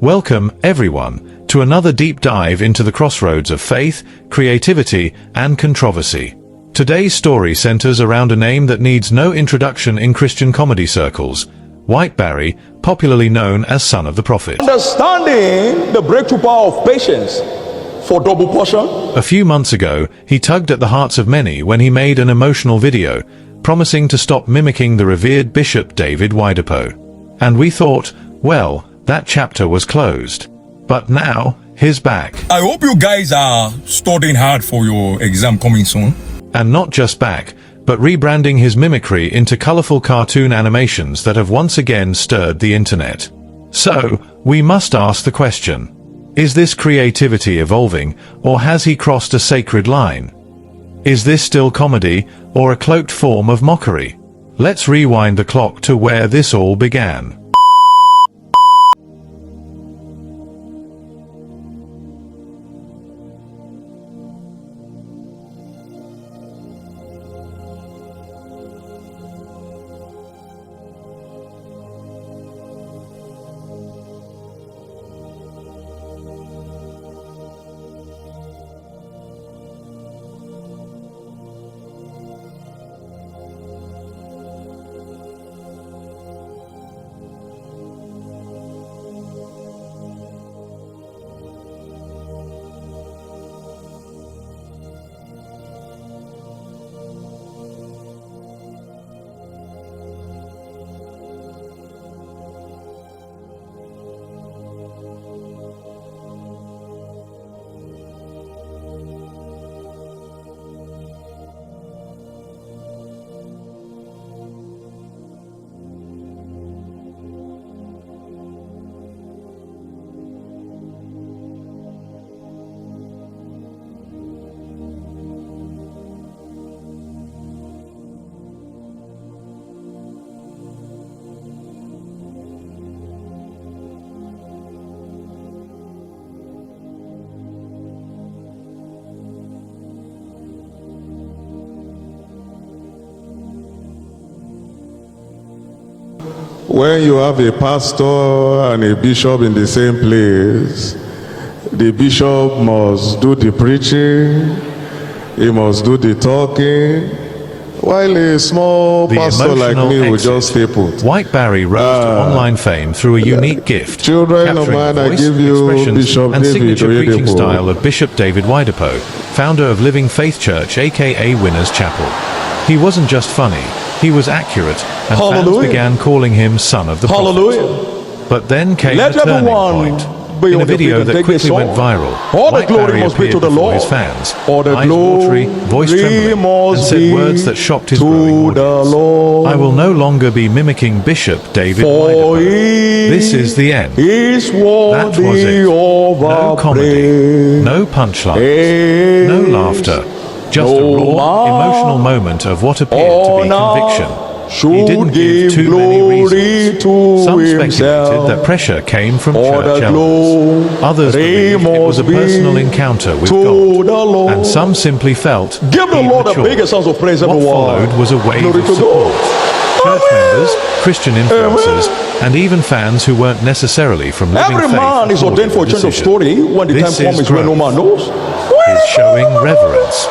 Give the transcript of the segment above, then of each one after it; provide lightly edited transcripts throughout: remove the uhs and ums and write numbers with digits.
Welcome, everyone, to another deep dive into the crossroads of faith, creativity, and controversy. Today's story centers around a name that needs no introduction in Christian comedy circles, White Barry, popularly known as Son of the Prophet. Understanding the breakthrough power of patience for double portion. A few months ago, he tugged at the hearts of many when he made an emotional video, promising to stop mimicking the revered Bishop David Oyedepo. And we thought, well, that chapter was closed. But now, he's back. I hope you guys are studying hard for your exam coming soon. And not just back, but rebranding his mimicry into colorful cartoon animations that have once again stirred the internet. So, we must ask the question. Is this creativity evolving, or has he crossed a sacred line? Is this still comedy, or a cloaked form of mockery? Let's rewind the clock to where this all began. When you have a pastor and a bishop in the same place, the bishop must do the preaching, he must do the talking, while a small pastor like me will just stay put. White Barry rose to online fame through a unique gift, Children of mine, I give you Bishop and David signature preaching Oyedepo. style of Bishop David Oyedepo, founder of Living Faith Church aka Winners Chapel. He wasn't just funny, he was accurate, and fans began calling him Son of the Prophet. But then came a turning point. In a video that quickly went viral, White Barry appeared before his fans, eyes watery, voice trembling, and said words that shocked his growing audience. I will no longer be mimicking Bishop David Oyedepo. This is the end. That was it. No comedy, no punchlines, no laughter. Just a raw, emotional moment of what appeared to be conviction. He didn't give too many reasons. Some speculated that pressure came from church elders. Others believed it was a personal encounter with God. And some simply felt Give the Lord the biggest sounds of praise in the what world. followed was a wave of support. Church members, Christian influencers, and even fans who weren't necessarily from Living Every Faith man is ordained for a change of decision. story when the time This is comes when no man knows. Is showing reverence.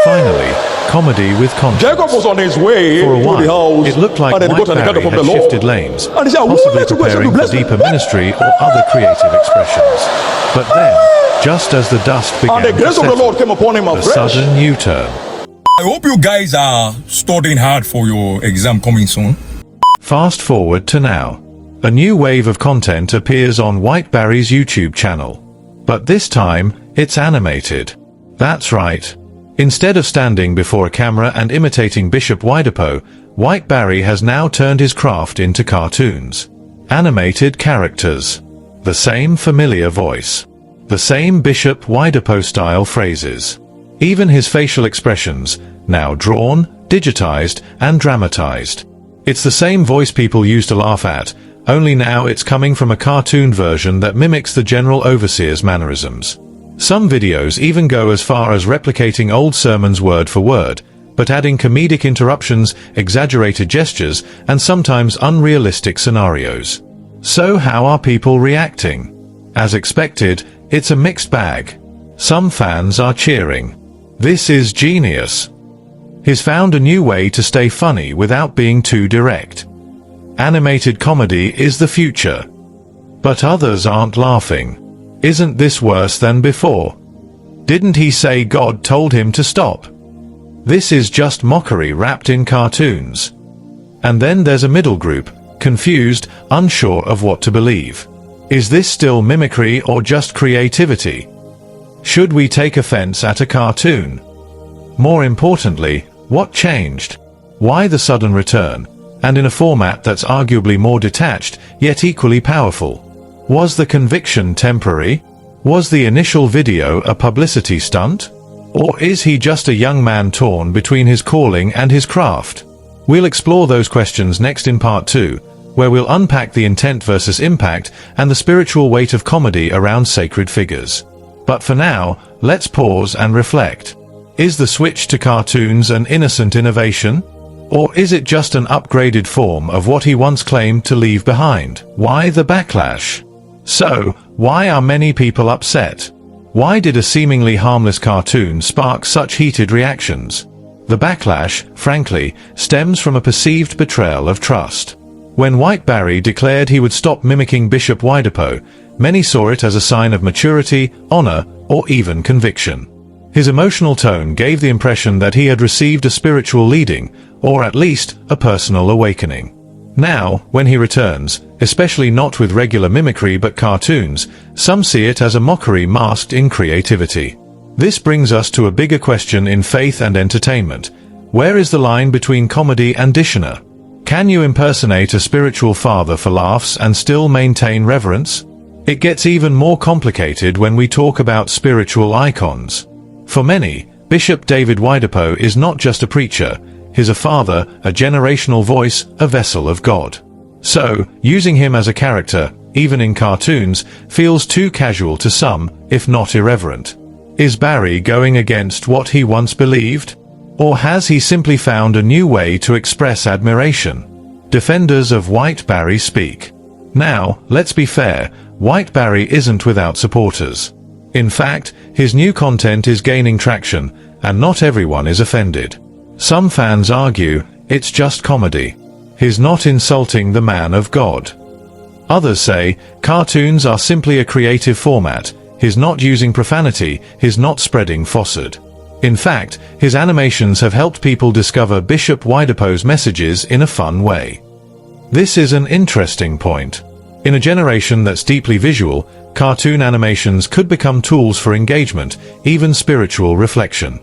Finally, comedy with conscience. Jacob was on his way For a to the while, house, it looked like and then he White got an encounter Barry from the had Lord. shifted lanes, And he said, possibly "Let's go to preparing for bless me." deeper ministry or other creative expressions. But then, just as the dust began And the to grace of the settle, Lord came upon him a afresh. sudden U-turn. I hope you guys are studying hard for your exam coming soon. Fast forward to now. A new wave of content appears on White Barry's YouTube channel. But this time, it's animated. That's right. Instead of standing before a camera and imitating Bishop Oyedepo, White Barry has now turned his craft into cartoons. Animated characters. The same familiar voice. The same Bishop Oyedepo-style phrases. Even his facial expressions, now drawn, digitized, and dramatized. It's the same voice people used to laugh at, only now it's coming from a cartoon version that mimics the general overseer's mannerisms. Some videos even go as far as replicating old sermons word for word, but adding comedic interruptions, exaggerated gestures, and sometimes unrealistic scenarios. So how are people reacting? As expected, it's a mixed bag. Some fans are cheering. This is genius. He's found a new way to stay funny without being too direct. Animated comedy is the future. But others aren't laughing. Isn't this worse than before? Didn't he say God told him to stop? This is just mockery wrapped in cartoons. And then there's a middle group, confused, unsure of what to believe. Is this still mimicry or just creativity? Should we take offense at a cartoon? More importantly, what changed? Why the sudden return, and in a format that's arguably more detached, yet equally powerful? Was the conviction temporary? Was the initial video a publicity stunt? Or is he just a young man torn between his calling and his craft? We'll explore those questions next in part 2, where we'll unpack the intent versus impact and the spiritual weight of comedy around sacred figures. But for now, let's pause and reflect. Is the switch to cartoons an innocent innovation? Or is it just an upgraded form of what he once claimed to leave behind? Why the backlash? So, why are many people upset? Why did a seemingly harmless cartoon spark such heated reactions? The backlash, frankly, stems from a perceived betrayal of trust. When White Barry declared he would stop mimicking Bishop Oyedepo, many saw it as a sign of maturity, honor, or even conviction. His emotional tone gave the impression that he had received a spiritual leading, or at least a personal awakening. Now, when he returns, especially not with regular mimicry but cartoons, some see it as a mockery masked in creativity. This brings us to a bigger question in faith and entertainment. Where is the line between comedy and dishonor? Can you impersonate a spiritual father for laughs and still maintain reverence? It gets even more complicated when we talk about spiritual icons. For many, Bishop David Oyedepo is not just a preacher. He's a father, a generational voice, a vessel of God. So, using him as a character, even in cartoons, feels too casual to some, if not irreverent. Is Barry going against what he once believed? Or has he simply found a new way to express admiration? Defenders of White Barry speak. Now, let's be fair, White Barry isn't without supporters. In fact, his new content is gaining traction, and not everyone is offended. Some fans argue, it's just comedy. He's not insulting the man of God. Others say, cartoons are simply a creative format. He's not using profanity, he's not spreading falsehood. In fact, his animations have helped people discover Bishop Oyedepo's messages in a fun way. This is an interesting point. In a generation that's deeply visual, cartoon animations could become tools for engagement, even spiritual reflection.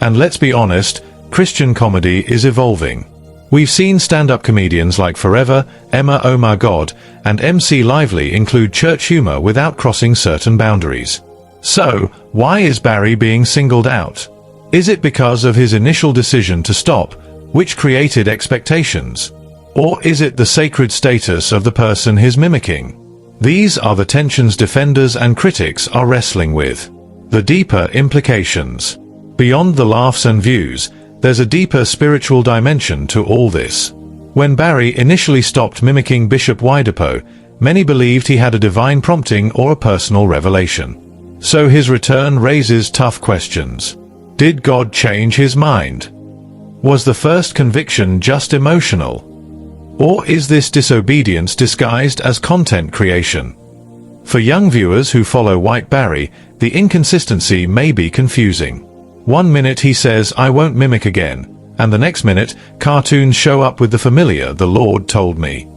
And let's be honest, Christian comedy is evolving. We've seen stand-up comedians like Forever, Emma Oh My God, and MC Lively include church humor without crossing certain boundaries. So, why is Barry being singled out? Is it because of his initial decision to stop, which created expectations? Or is it the sacred status of the person he's mimicking? These are the tensions defenders and critics are wrestling with. The deeper implications. Beyond the laughs and views, there's a deeper spiritual dimension to all this. When Barry initially stopped mimicking Bishop Oyedepo, many believed he had a divine prompting or a personal revelation. So his return raises tough questions. Did God change his mind? Was the first conviction just emotional? Or is this disobedience disguised as content creation? For young viewers who follow White Barry, the inconsistency may be confusing. One minute he says, "I won't mimic again," and the next minute, cartoons show up with the familiar "the Lord told me"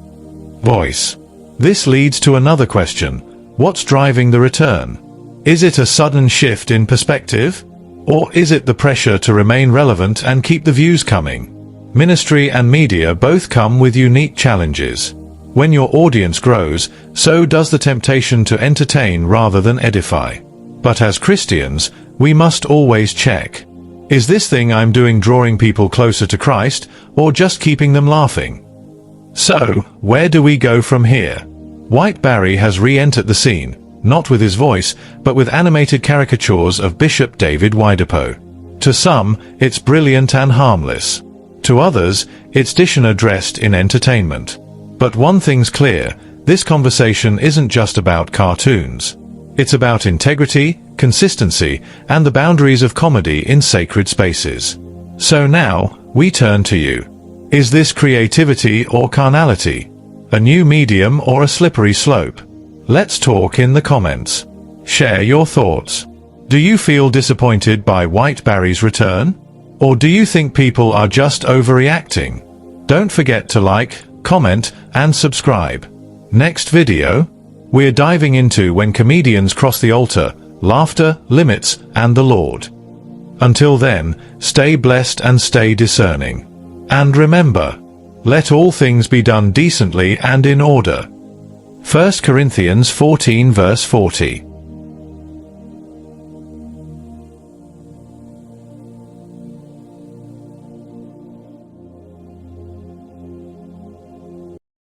voice. This leads to another question. What's driving the return? Is it a sudden shift in perspective? Or is it the pressure to remain relevant and keep the views coming? Ministry and media both come with unique challenges. When your audience grows, so does the temptation to entertain rather than edify. But as Christians, we must always check. Is this thing I'm doing drawing people closer to Christ, or just keeping them laughing? So, where do we go from here? White Barry has re-entered the scene, not with his voice, but with animated caricatures of Bishop David Oyedepo. To some, it's brilliant and harmless. To others, it's dishonor dressed in entertainment. But one thing's clear, This conversation isn't just about cartoons. It's about integrity, consistency, and the boundaries of comedy in sacred spaces. So now, we turn to you. Is this creativity or carnality? A new medium or a slippery slope? Let's talk in the comments. Share your thoughts. Do you feel disappointed by White Barry's return? Or do you think people are just overreacting? Don't forget to like, comment, and subscribe. Next video, we're diving into when comedians cross the altar, laughter, limits, and the Lord. Until then, stay blessed and stay discerning. And remember, let all things be done decently and in order. 1 Corinthians 14 verse 40.